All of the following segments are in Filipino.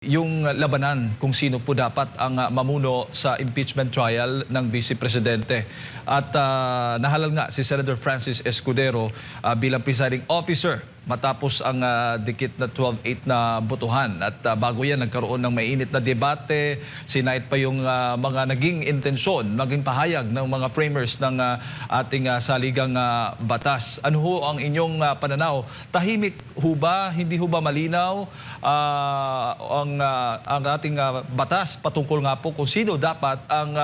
Yung labanan kung sino po dapat ang mamuno sa impeachment trial ng Vice Presidente. At nahalal nga si Senator Francis Escudero bilang presiding officer matapos ang dikit na 12-8 na botohan. At bago yan, nagkaroon ng mainit na debate, sinait pa yung mga naging intensyon, naging pahayag ng mga framers ng ating saligang batas. Ano ho ang inyong pananaw? Tahimik ho ba? Hindi ho ba malinaw ang ating batas patungkol nga po kung sino dapat ang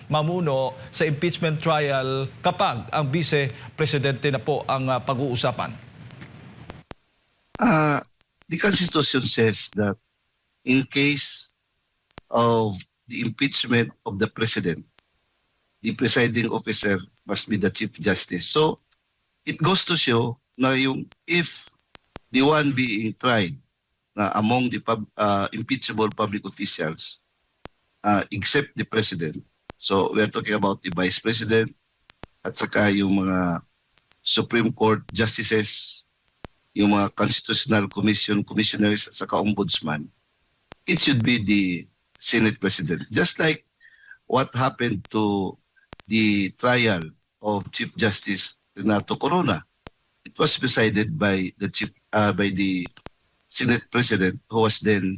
mamuno sa impeachment trial kapag ang Vice Presidente na po ang pag-uusapan? The Constitution says that in case of the impeachment of the President, the presiding officer must be the Chief Justice. So, it goes to show na if the one being tried among the impeachable public officials, except the President, so we are talking about the Vice President at saka yung mga Supreme Court Justices, yung mga Constitutional Commission, Commissioners at saka Ombudsman, it should be the Senate President. Just like what happened to the trial of Chief Justice Renato Corona. It was presided by the Senate President, who was then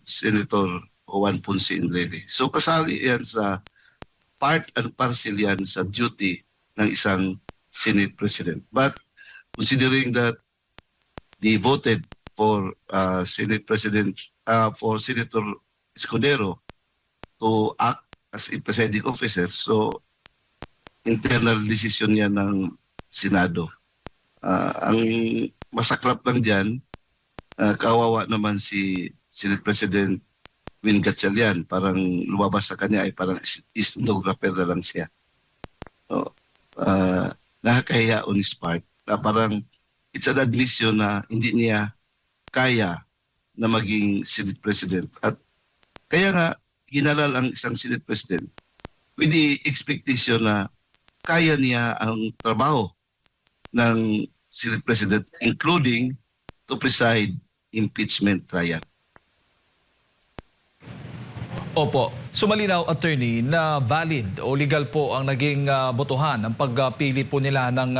Senator Juan Ponce Enrile. So kasali yan sa part and parcel yan sa duty ng isang Senate President. But considering that they voted for Senate President, for Senator Escudero to act as a presiding officer, so internal decision yan ng Senado. Ang masaklap lang dyan, kawawa naman si Senate President Win Gatchalian. Parang lumabas sa kanya ay parang stenographer na lang siya. So, nakakahiya on his part. Parang it's an admission na hindi niya kaya na maging Senate President. At kaya nga, ginalal ang isang Senate President with the expectation na kaya niya ang trabaho ng Senate President, including to preside impeachment trial. Opo. So malinaw, attorney, na valid o legal po ang naging botohan ang pagpili po nila ng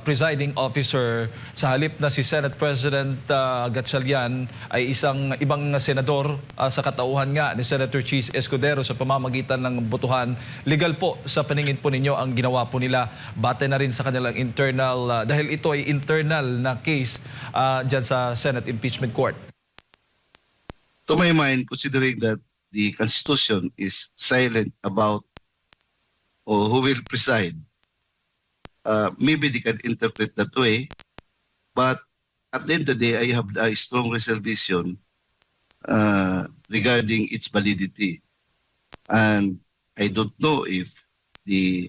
presiding officer sa halip na si Senate President Gatchalian ay isang ibang senador sa katauhan nga ni Senator Chis Escudero sa pamamagitan ng botohan. Legal po sa paningin po ninyo ang ginawa po nila, bate na rin sa kanilang internal, dahil ito ay internal na case dyan sa Senate Impeachment Court. To my mind, considering that the Constitution is silent about who will preside, maybe they can interpret that way, but at the end of the day, I have a strong reservation regarding its validity. And I don't know if the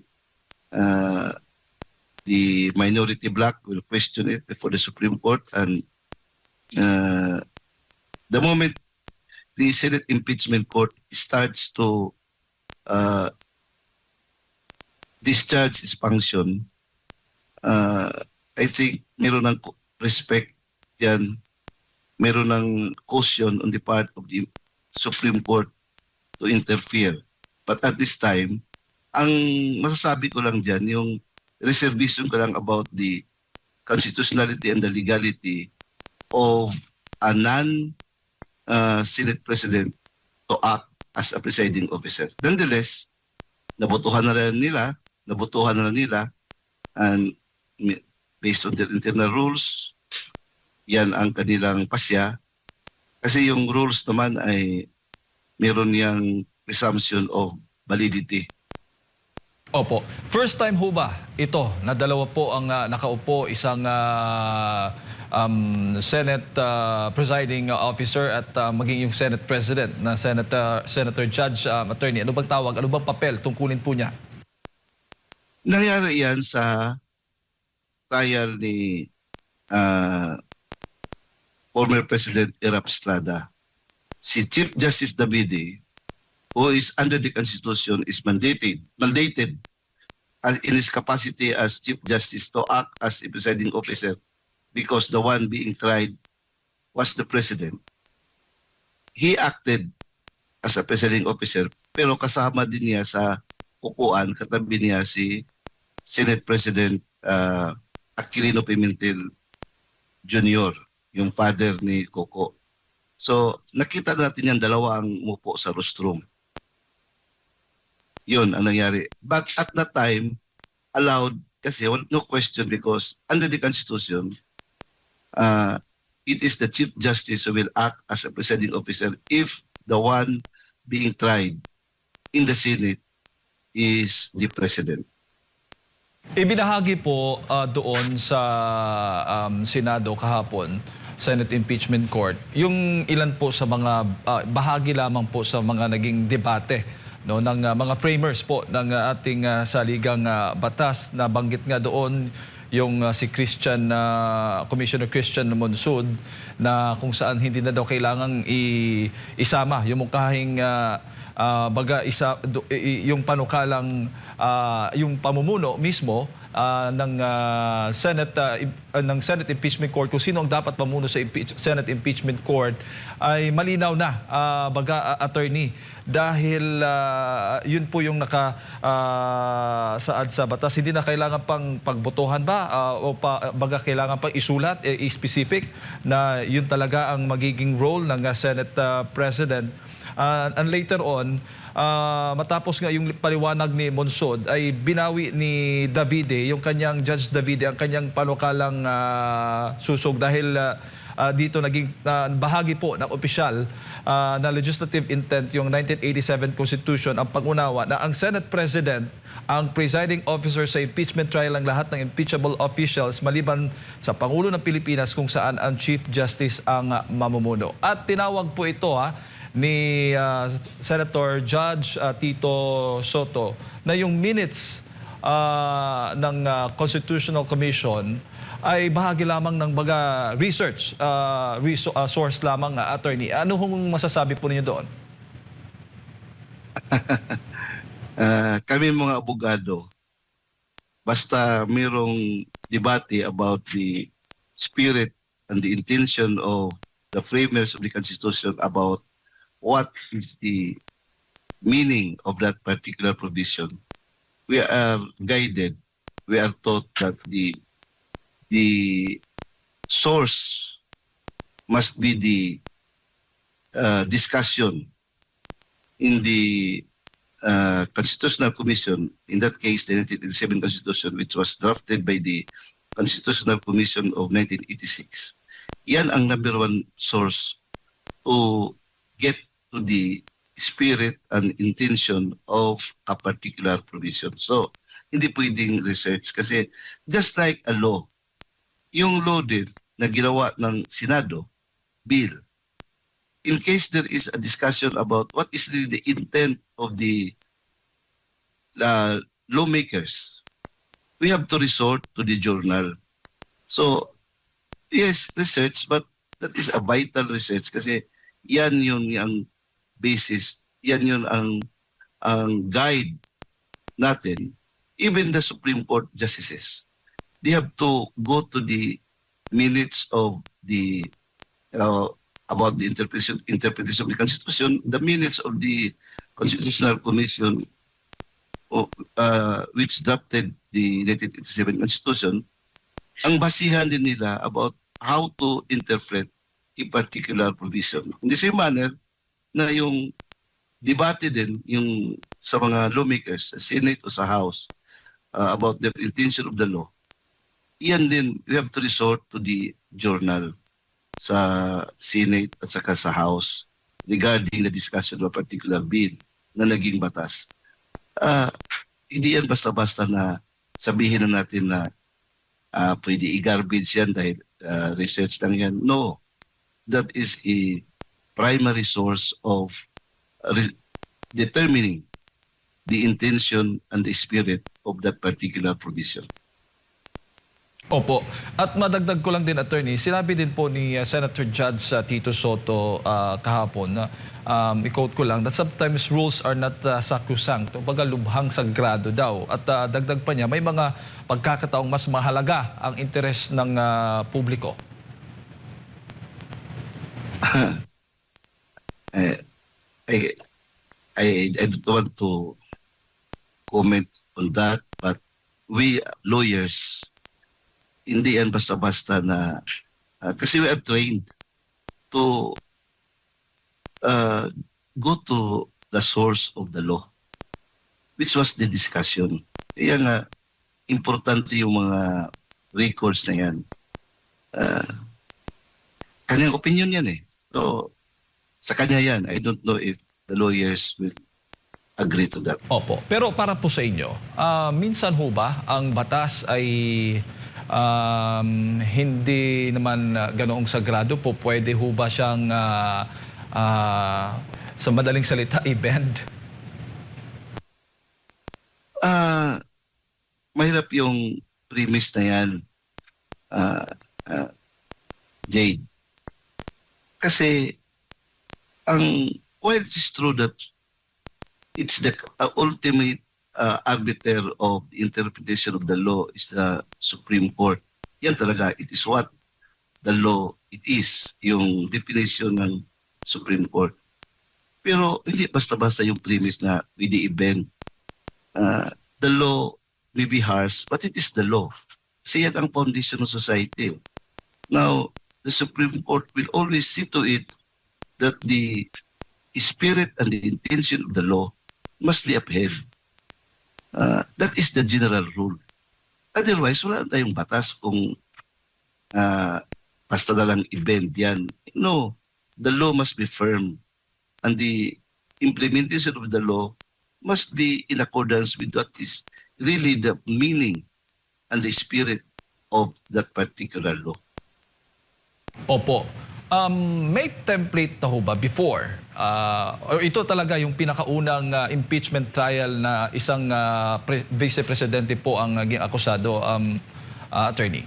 minority bloc will question it before the Supreme Court. And the moment the Senate Impeachment Court starts to discharge its function, I think meron ng respect yan, meron ng caution on the part of the Supreme Court to interfere. But at this time, ang masasabi ko lang dyan, yung reservation ko lang about the constitutionality and the legality of a Senate President to act as a presiding officer. Nonetheless, nabotohan na nila, and based on their internal rules, yan ang kanilang pasya. Kasi yung rules naman ay meron yang presumption of validity. Opo. First time ho ba ito na dalawa po ang nakaupo, isang Senate presiding officer at maging yung Senate President na Senator Judge Attorney? Ano bang tawag? Ano bang papel tungkulin po niya? Nangyari yan sa trial ni former President Erap Estrada. Si Chief Justice Davide, who is under the Constitution, is mandated in his capacity as Chief Justice to act as a presiding officer because the one being tried was the President. he acted as a presiding officer, pero kasama din niya sa upuan, katabi niya si Senate President Aquilino Pimentel Jr., yung father ni Coco. So, nakita natin yan, dalawa ang umupo sa rostrum. Yun ang nangyari. But at that time, allowed, kasi no question, because under the Constitution, it is the Chief Justice who will act as a presiding officer if the one being tried in the Senate is the President. Ibinahagi po doon sa Senado kahapon, Senate Impeachment Court, yung ilan po sa mga bahagi lamang po sa mga naging debate no, ng mga framers po ng ating saligang batas. Nabanggit nga doon yung si Commissioner Christian Monsud na kung saan hindi na daw kailangang isama yung mukahing yung panukalang yung pamumuno mismo ng Senate Impeachment Court, kung sino ang dapat pamuno sa Senate Impeachment Court, ay malinaw na, attorney, dahil yun po yung saad sa batas. Hindi na kailangan pang pagbotohan ba kailangan pang isulat, specific na yun talaga ang magiging role ng Senate President. And later on, matapos nga yung paliwanag ni Monsod, ay binawi ni Davide, yung kanyang Judge Davide, ang kanyang panukalang susog dahil dito naging bahagi po ng opisyal na legislative intent yung 1987 Constitution ang pag-unawa na ang Senate President ang presiding officer sa impeachment trial ng lahat ng impeachable officials maliban sa Pangulo ng Pilipinas kung saan ang Chief Justice ang mamumuno. At tinawag po ito ni Senator Judge Tito Soto na yung minutes ng Constitutional Commission ay bahagi lamang ng research source lamang, attorney. Ano hong masasabi po ninyo doon? Kami mga abogado, basta mayroong debate about the spirit and the intention of the framers of the Constitution about what is the meaning of that particular provision, we are guided, we are taught that the source must be the discussion in the Constitutional Commission, in that case the 1987 Constitution, which was drafted by the Constitutional Commission of 1986. Yan ang number one source to get to the spirit and intention of a particular provision. So, hindi pwedeng research kasi just like a law, yung law din na ginawa ng Senado, bill, in case there is a discussion about what is really the intent of the lawmakers, we have to resort to the journal. So, yes, research, but that is a vital research kasi yan yun ang basis, yan yun ang guide natin. Even the Supreme Court justices, they have to go to the minutes of the about the interpretation of the Constitution, the minutes of the Constitutional Commission which drafted the 1987 Constitution, ang basihan din nila about how to interpret a particular provision. In the same manner na yung debate din yung sa mga lawmakers, sa Senate o sa House, about the intention of the law, iyan din, we have to resort to the journal sa Senate at saka sa House regarding the discussion of a particular bill na naging batas. Hindi yan basta-basta na sabihin na natin na pwede i-garbage yan dahil research lang yan. No, that is a primary source of determining the intention and the spirit of that particular provision. Opo. At madagdag ko lang din, attorney, sinabi din po ni Senator Judge Tito Soto kahapon na i-quote ko lang, that sometimes rules are not sacrosanct, o baga lubhang sagrado daw. At dagdag pa niya, may mga pagkakataong mas mahalaga ang interes ng publiko. I, I don't want to comment on that, but we lawyers, hindi yan basta-basta na, kasi we are trained to uh, go to the source of the law, which was the discussion. Kaya nga, importante yung mga records na yan. Kanyang opinion yan eh. So, sa kanya yan. I don't know if the lawyers will agree to that. Opo. Pero para po sa inyo, minsan ho ba ang batas ay hindi naman ganoong sagrado po? Pwede ho ba siyang sa madaling salita i-bend? Mahirap yung premise na yan, Jade. Kasi, while it is true that it's the ultimate arbiter of the interpretation of the law is the Supreme Court. Yan talaga, it is what the law it is, yung definition ng Supreme Court. Pero hindi basta-basta yung premise na with the event. The law may be harsh, but it is the law. Kasi yan ang foundation of society. Now, the Supreme Court will always see to it that the spirit and the intention of the law must be upheld. That is the general rule. Otherwise, wala tayong batas kung basta na lang i-bend yan. No, the law must be firm and the implementation of the law must be in accordance with what is really the meaning and the spirit of that particular law. Opo. May template na ho ba before? Or ito talaga yung pinakaunang impeachment trial na isang vice presidente po ang naging akusado, attorney?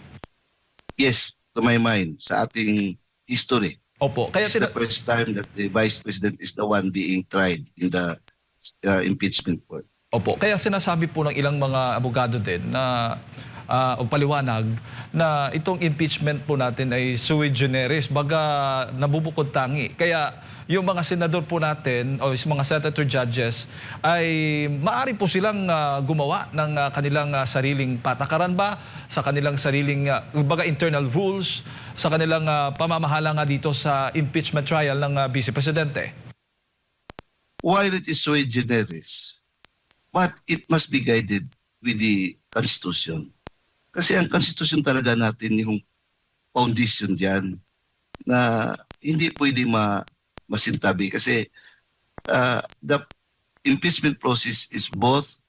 Yes, to my mind, sa ating history. Opo. Kaya It's the first time that the vice president is the one being tried in the impeachment court. Opo. Kaya sinasabi po ng ilang mga abogado din na o paliwanag na itong impeachment po natin ay sui generis, baga nabubukod tangi. Kaya yung mga senador po natin o yung mga senator judges ay maaari po silang gumawa ng kanilang sariling patakaran ba, sa kanilang sariling baga internal rules, sa kanilang pamamahala nga dito sa impeachment trial ng Vice Presidente. While it is sui generis, but it must be guided with the Constitution. Kasi ang Constitution talaga natin yung foundation diyan na hindi pwede masintabi kasi the impeachment process is both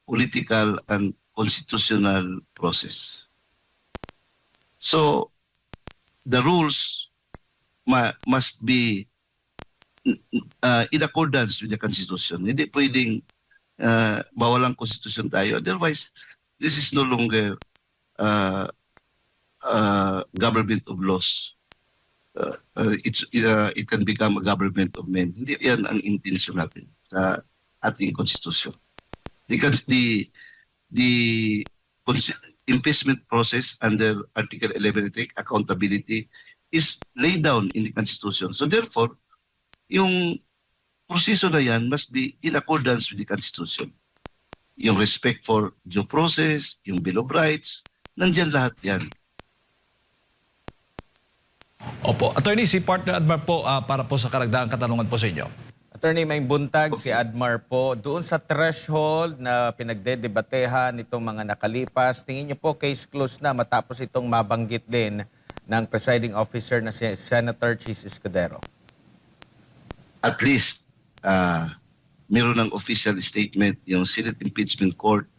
political and constitutional process. So the rules must be in accordance with the Constitution. Hindi pwedeng bawalang Constitution tayo. Otherwise, this is no longer government of laws. It can become a government of men. Hindi yan ang intention natin sa ating Constitution. Because the impeachment process under Article 11, accountability, is laid down in the Constitution. So therefore, yung proseso na yan must be in accordance with the Constitution. Yung respect for due process, yung Bill of Rights, nandiyan lahat yan. Opo. Attorney, si Partner Admar po para po sa karagdagang katanungan po sa inyo. Attorney, may buntag si Admar po. Doon sa threshold na pinagdedebatehan nitong mga nakalipas, tingin niyo po case closed na matapos itong mabanggit din ng presiding officer na si Senator Chis Escudero? At least, meron ng official statement yung Senate Impeachment Court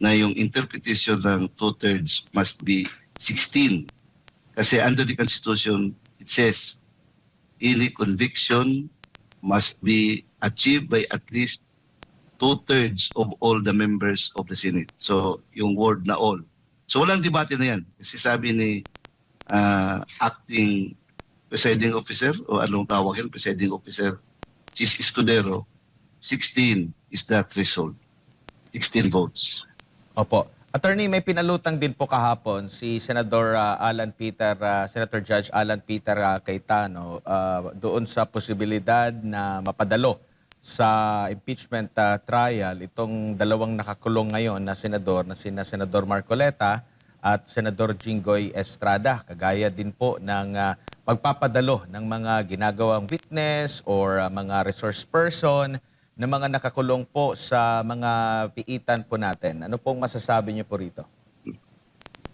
na yung interpretation ng 2/3 must be 16. Kasi under the Constitution, it says, any conviction must be achieved by at least 2/3 of all the members of the Senate. So, yung word na all. So, walang debate na yan. Kasi sabi ni acting presiding officer, o anong tawag yan, presiding officer, Chis Escudero, 16 is the threshold. 16 votes. Opo. Attorney, may pinalutang din po kahapon si Senator Senator Judge Alan Peter Cayetano doon sa posibilidad na mapadalo sa impeachment trial itong dalawang nakakulong ngayon na senador na sina Senador Marcoleta at Senador Jinggoy Estrada. Kagaya din po ng pagpapadalo ng mga ginagawang witness or mga resource person na mga nakakulong po sa mga piitan po natin. Ano pong masasabi niyo po rito?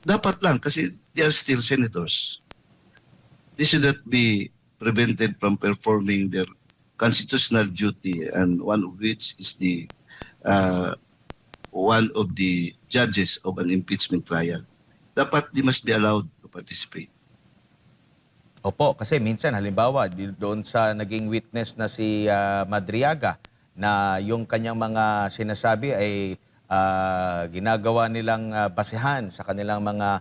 Dapat lang kasi they are still senators. They should not be prevented from performing their constitutional duty, and one of which is the one of the judges of an impeachment trial. Dapat they must be allowed to participate. Opo, kasi minsan halimbawa doon sa naging witness na si Madriaga na yung kanyang mga sinasabi ay ginagawa nilang basehan sa kanilang mga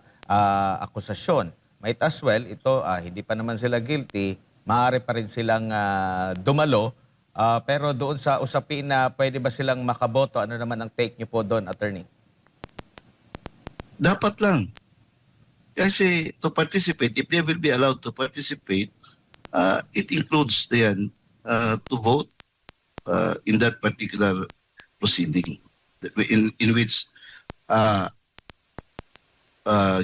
akusasyon. Might as well, ito hindi pa naman sila guilty, maaari pa rin silang dumalo. Pero doon sa usapin na pwede ba silang makaboto, ano naman ang take niyo po doon, attorney? Dapat lang. Kasi to participate, if they will be allowed to participate, it includes yan to vote in that particular proceeding in which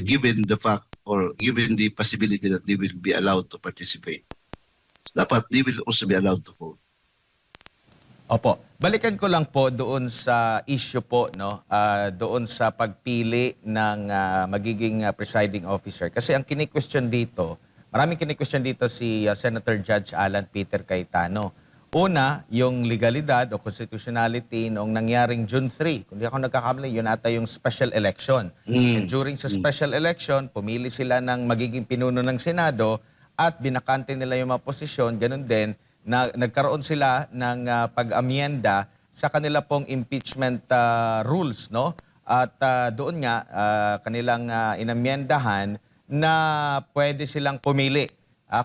given the fact or given the possibility that they will be allowed to participate, dapat they will also be allowed to vote. Opo. Balikan ko lang po doon sa issue po, no? Doon sa pagpili ng magiging presiding officer. Kasi ang kini-question dito, maraming kini-question dito si Senator Judge Alan Peter Cayetano. Una, yung legalidad o constitutionality noong nangyaring June 3. Kung di ako nagkakamali, yun ata yung special election. And during sa special election, pumili sila ng magiging pinuno ng Senado at binakante nila yung mga posisyon. Ganun din, na nagkaroon sila ng pag-amyenda sa kanila pong impeachment rules, no? At doon nga kanilang inamyendahan na pwede silang pumili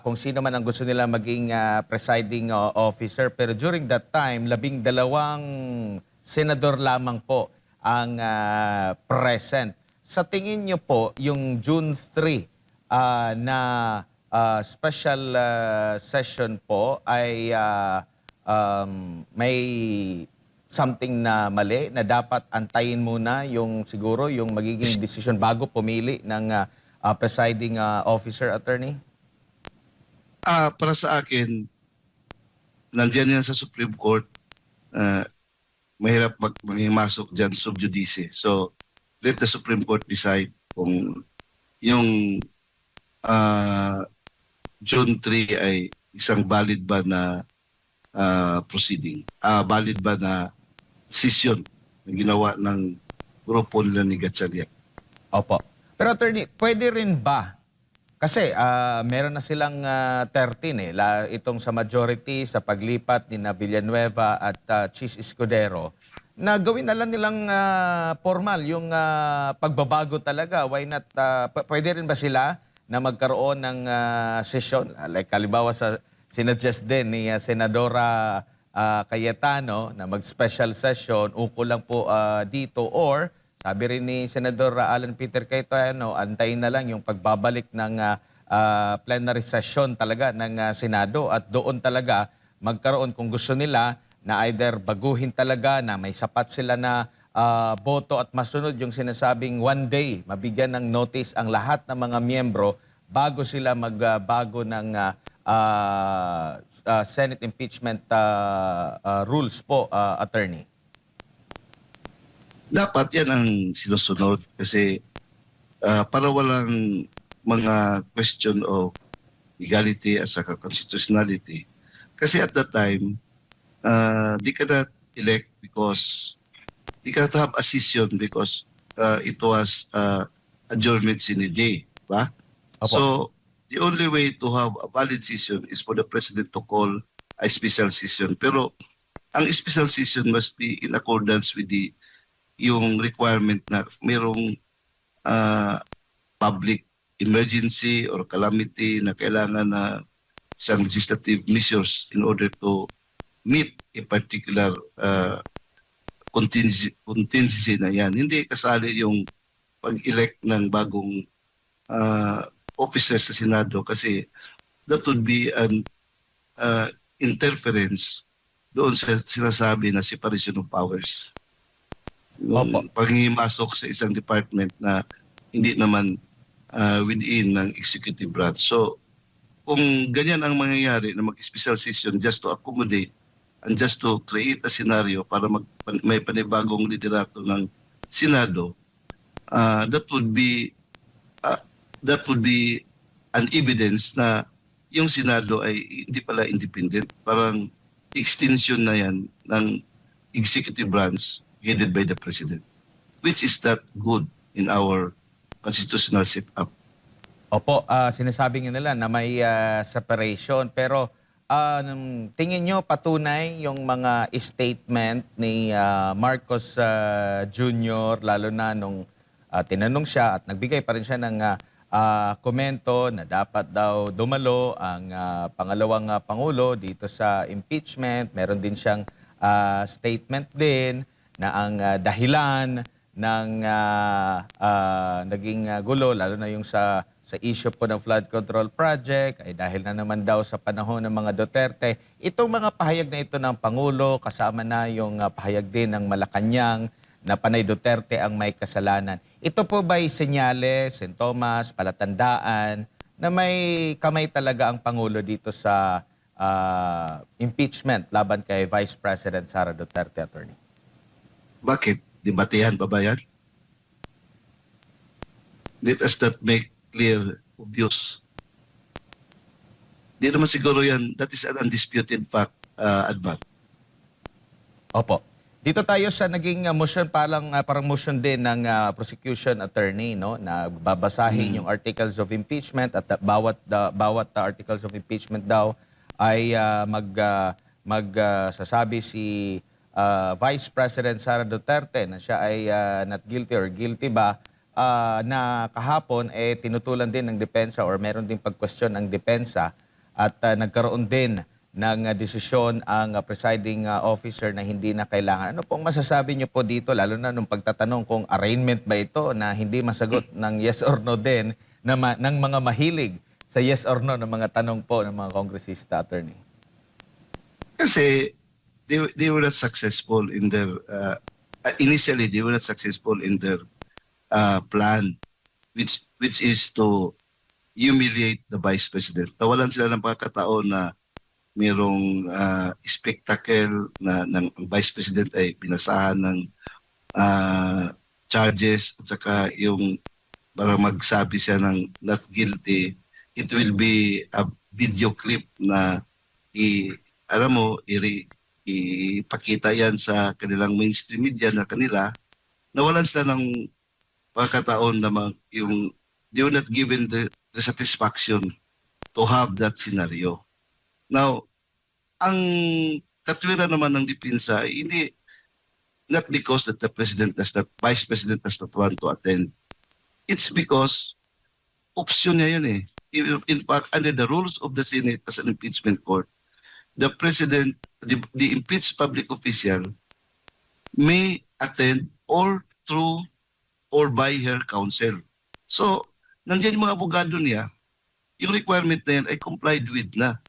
kung sino man ang gusto nila maging presiding officer. Pero during that time, 12 senador lamang po ang present. Sa tingin niyo po, yung June 3 na special session po ay may something na mali na dapat antayin muna yung siguro yung magiging decision bago pumili ng presiding officer, attorney? Para sa akin, nandiyan yan sa Supreme Court, mahirap masok dyan sub judice. So, let the Supreme Court decide kung yung June 3 ay isang valid ba na proceeding, valid ba na decision na ginawa ng grupo nila ni Gatchalian. Opo. Pero attorney, pwede rin ba? Kasi meron na silang 13 itong sa majority sa paglipat ni Villanueva at Chis Escudero na gawin na lang nilang formal yung pagbabago talaga. Why not? Pwede rin ba sila na magkaroon ng session? Like halimbawa sa sinuggest din ni Senadora Cayetano na mag-special session, ukol lang po dito, or sabi rin ni Senador Alan Peter Cayetano, antayin na lang yung pagbabalik ng plenary session talaga ng Senado at doon talaga magkaroon kung gusto nila na either baguhin talaga na may sapat sila na boto at masunod yung sinasabing one day, mabigyan ng notice ang lahat ng mga miyembro bago sila magbago ng Senate impeachment rules po, attorney. Dapat yan ang sinusunod kasi para walang mga question of legality at saka constitutionality. Kasi at that time, they cannot elect because they cannot have a session because it was adjournment sine die. Ba? So, the only way to have a valid session is for the President to call a special session. Pero ang special session must be in accordance with yung requirement na mayroong public emergency or calamity na kailangan na isang legislative measures in order to meet a particular contingency na yan. Hindi kasali yung pag-elect ng bagong officer sa Senado kasi that would be an uh, interference doon sa sinasabi na separation of powers. Opo. Yung paghimasok sa isang department na hindi naman within ng executive branch. So, kung ganyan ang mangyayari na mag-special session just to accommodate and just to create a scenario para may panibagong liderato ng Senado, uh, that would be uh, that would be an evidence na yung Senado ay hindi pala independent. Parang extension na yan ng executive branch headed by the President, which is not good in our constitutional setup. Opo, sinasabi nga nila na may separation pero tingin nyo patunay yung mga statement ni Marcos Jr. lalo na nung tinanong siya at nagbigay pa rin siya ng komento na dapat daw dumalo ang pangalawang Pangulo dito sa impeachment. Meron din siyang statement din na ang dahilan ng naging gulo, lalo na yung sa issue po ng flood control project, ay dahil na naman daw sa panahon ng mga Duterte. Itong mga pahayag na ito ng Pangulo, kasama na yung pahayag din ng Malacanang na panay Duterte ang may kasalanan. Ito po ba'y senyales, sintomas, palatandaan na may kamay talaga ang Pangulo dito sa impeachment laban kay Vice President Sara Duterte, Attorney? Bakit? Debatehan pa ba yan? Let us not make clear, obvious. Di naman siguro yan, that is an undisputed fact, Adman. Opo. Dito tayo sa naging motion, parang motion din ng prosecution attorney, no, na babasahin yung articles of impeachment at bawat articles of impeachment daw ay magsasabi si Vice President Sara Duterte na siya ay not guilty or guilty ba, na kahapon tinutulan din ng depensa or meron din pag-question ng depensa at nagkaroon din ng desisyon ang presiding officer na hindi na kailangan. Ano pong masasabi niyo po dito, lalo na nung pagtatanong kung arraignment ba ito na hindi masagot ng yes or no din ng mga mahilig sa yes or no ng mga tanong po ng mga kongresista, Attorney? Kasi they were not successful in their, initially they were not successful in their plan, which is to humiliate the Vice President. Nawalan sila ng pagkakataon na mayroong spectacle na ng Vice President ay pinasahan ng charges at saka yung para magsabi siya ng not guilty, it will be a video clip na ipakita yan sa kanilang mainstream media na kanila. Nawalan sila ng pagkataon na yung they were not given the satisfaction to have that scenario. Now, ang katwiran naman ng depensa ay hindi, not because that the Vice President does not want to attend. It's because option niya yan eh. In fact, under the rules of the Senate as an impeachment court, the President, the impeached public official may attend or through or by her counsel. So, nandiyan yung mga abogado niya, yung requirement na yan ay complied with na.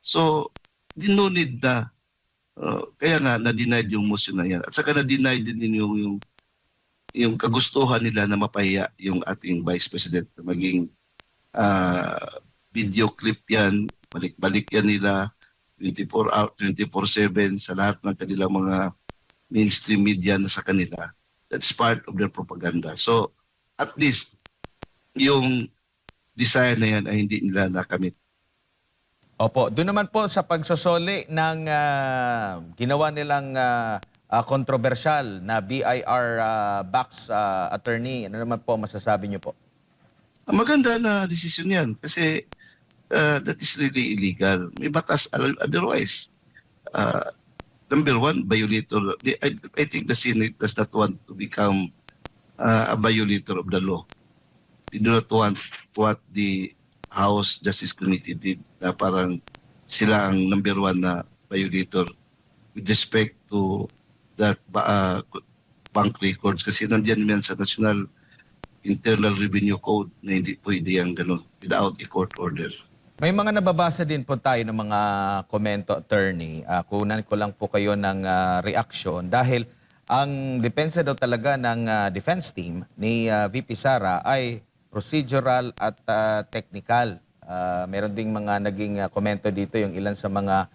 So, no need na. Kaya nga, na-denied yung motion na yan. At saka na-denied din yung kagustuhan nila na mapahiya yung ating Vice President na maging video clip yan, balik-balik yan nila 24/7 sa lahat ng kanilang mga mainstream media na sa kanila. That's part of their propaganda. So, at least, yung desire na yan ay hindi nila nakamit. Opo, doon naman po sa pagsosoli ng ginawa nilang kontrobersyal na BIR box, Attorney, ano naman po masasabi niyo po? Ang maganda na desisyon yan kasi that is really illegal. May batas otherwise. Number one, violator. I think the Senate does not want to become a violator of the law. They do not want what the House Justice Committee did na parang sila ang number one na violator with respect to that bank records kasi nandiyan yan sa National Internal Revenue Code na hindi pwede ang ganun without a court order. May mga nababasa din po tayo ng mga komento, attorney. Kunan ko lang po kayo ng reaksyon dahil ang depensa daw talaga ng defense team ni VP Sara ay procedural at technical. Meron ding mga naging komento dito yung ilan sa mga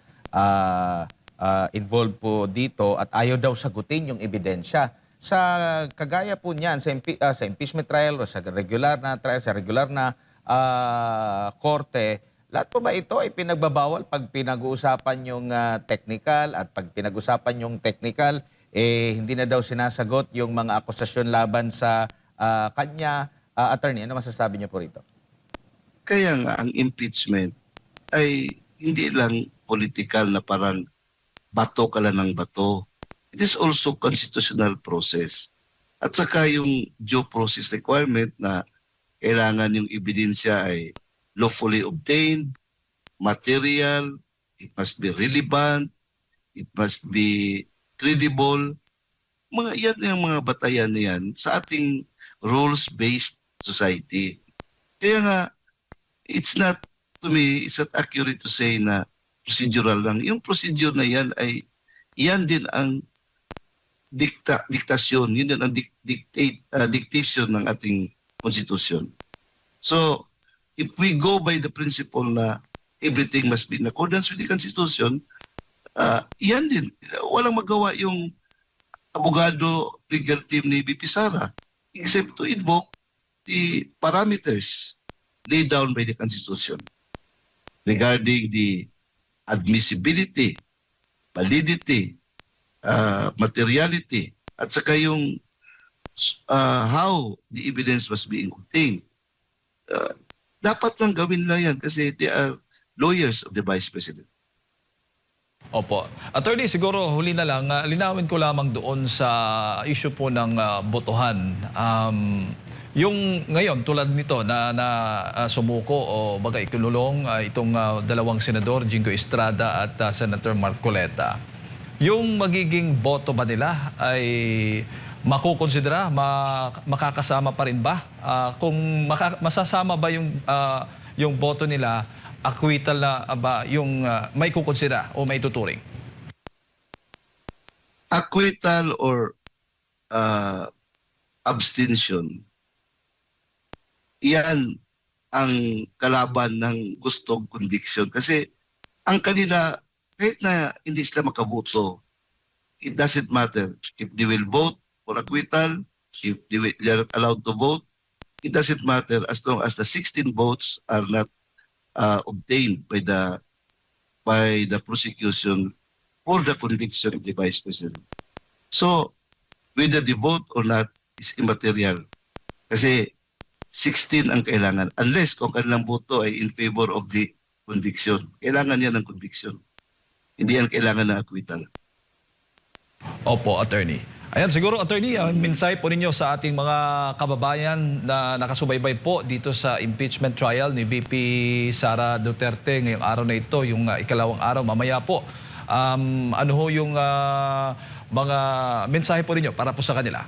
involved po dito at ayaw daw sagutin yung ebidensya. Sa kagaya po niyan, sa impeachment trial o sa regular na trial, sa regular na korte, lahat po ba ito ay pinagbabawal pag pinag-uusapan yung technical at pag pinag-usapan yung technical, hindi na daw sinasagot yung mga akusasyon laban sa kanya. Attorney, ano masasabi niyo po rito? Kaya nga ang impeachment ay hindi lang political na parang bato ka lang ng bato. It is also constitutional process. At saka yung due process requirement na kailangan yung ebidensya ay lawfully obtained, material, it must be relevant, it must be credible. Yan yung mga batayan niyan sa ating rules-based society. Kaya nga, it's not accurate to say na procedural lang. Yung procedure na yan ay, yan din ang diktasyon, yun din ang dictation ng ating constitution. So, if we go by the principle na everything must be in accordance with the Constitution, yan din. Walang magawa yung abogado legal team ni VP Sara except to invoke the parameters laid down by the Constitution regarding the admissibility, validity, materiality, at saka yung how the evidence was being obtained. Dapat lang gawin na yan kasi they are lawyers of the Vice President. Opo. Attorney, siguro huli na lang, linawin ko lamang doon sa issue po ng botohan. Yung ngayon, tulad nito na sumuko o bagay ikinulong itong dalawang senador, Jingo Estrada at Senator Marcoleta. Yung magiging boto ba nila ay makukonsidera, makakasama pa rin ba? Kung masasama ba yung boto nila, acquittal na ba yung may kukonsidera o may tuturing? Acquittal or abstention, yan ang kalaban ng gustong conviction. Kasi ang kanila, kahit na hindi sila makaboto, it doesn't matter if they will vote for acquittal, if they are not allowed to vote, it doesn't matter as long as the 16 votes are not obtained by the prosecution for the conviction of the Vice President. So, whether they vote or not is immaterial. Kasi 16 ang kailangan. Unless kung kanilang boto ay in favor of the conviction. Kailangan niya ng conviction. Hindi yan kailangan ng acquittal. Opo, attorney. Ayan, siguro attorney, minsay po ninyo sa ating mga kababayan na nakasubaybay po dito sa impeachment trial ni VP Sara Duterte ngayong araw na ito, yung ikalawang araw. Mamaya po, ano ho yung mga mensahe po ninyo para po sa kanila?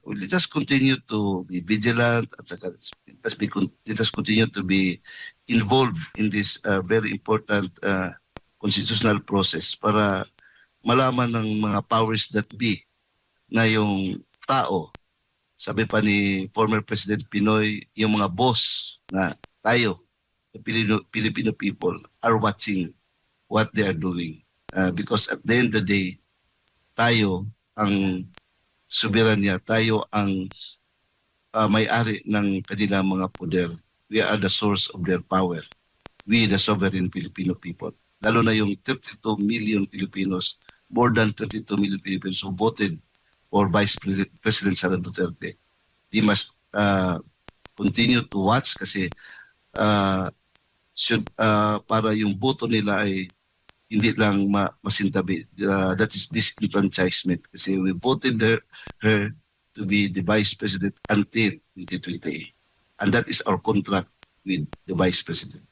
Let us continue to be vigilant at saka let us continue to be involved in this very important constitutional process para malaman ng mga powers that be na yung tao, sabi pa ni former President Pinoy, yung mga boss na tayo, the Filipino people, are watching what they are doing. Because at the end of the day, tayo ang soberanya, tayo ang may-ari ng kanilang mga poder. We are the source of their power. We, the sovereign Filipino people. Lalo na yung 32 million Filipinos, more than 32 million Filipinos who voted for Vice President Sara Duterte. They must continue to watch kasi para yung boto nila ay hindi lang masintabi. That is disenfranchisement kasi we voted her to be the Vice President until 2028. And that is our contract with the Vice President.